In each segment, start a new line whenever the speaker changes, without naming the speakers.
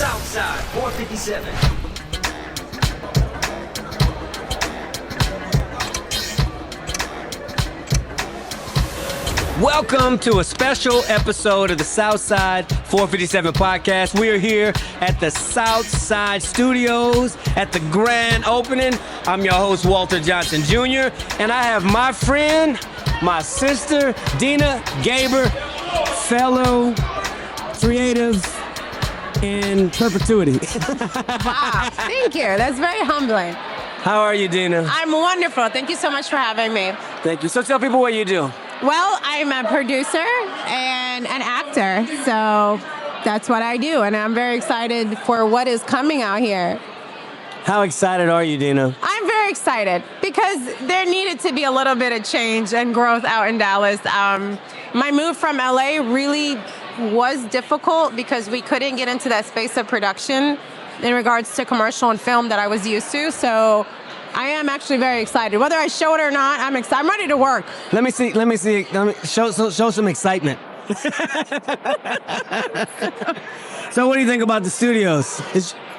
Southside 457. Welcome to a special episode of the Southside 457 podcast. We are here at the Southside Studios at the grand opening. I'm your host, Walter Johnson Jr., and I have my friend, my sister, Deena Gaber, fellow creative in perpetuity.
Wow, thank you. That's very humbling.
How are you, Deena?
I'm wonderful. Thank you so much for having me.
Thank you. So tell people what you do.
Well, I'm a producer and an actor, so that's what I do, and I'm very excited for what is coming out here.
How excited are you, Deena?
I'm very excited because there needed to be a little bit of change and growth out in Dallas. My move from LA really was difficult because we couldn't get into that space of production in regards to commercial and film that I was used to, so I am actually very excited. Whether I show it or not, I'm excited. I'm ready to work.
Let me see. Show some excitement. So what do you think about the studios?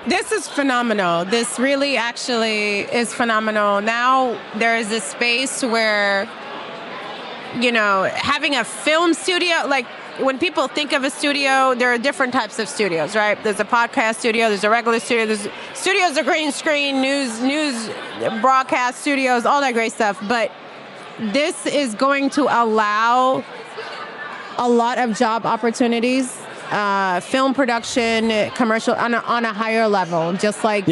This is phenomenal. This really actually is phenomenal. Now there is a space where, having a film studio, like when people think of a studio, there are different types of studios, right? There's a podcast studio, there's a regular studio, there's studios of green screen, news broadcast studios, all that great stuff. But this is going to allow a lot of job opportunities, film production, commercial on a higher level, just like,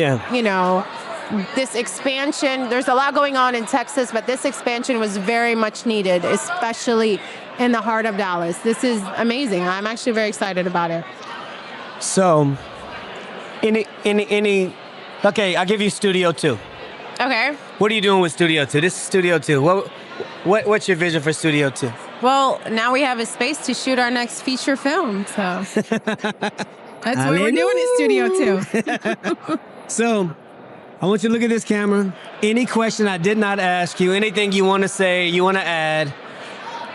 this expansion. There's a lot going on in Texas, but this expansion was very much needed, especially in the heart of Dallas. This is amazing. I'm actually very excited about it.
So, okay, I'll give you Studio 2.
Okay.
What are you doing with Studio 2? This is Studio 2. What's your vision for Studio 2?
Well, now we have a space to shoot our next feature film, so that's what we're doing at Studio 2.
So, I want you to look at this camera. Any question I did not ask you, anything you want to say, you want to add,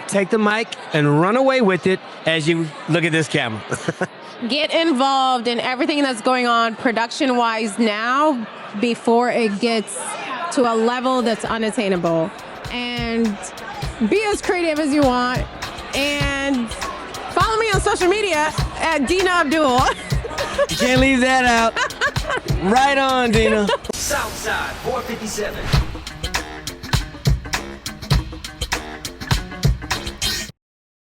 take the mic and run away with it as you look at this camera.
Get involved in everything that's going on production-wise now before it gets to a level that's unattainable. And be as creative as you want. And follow me on social media at Deena Abdul.
You can't leave that out. Right on, Deena. Southside 457.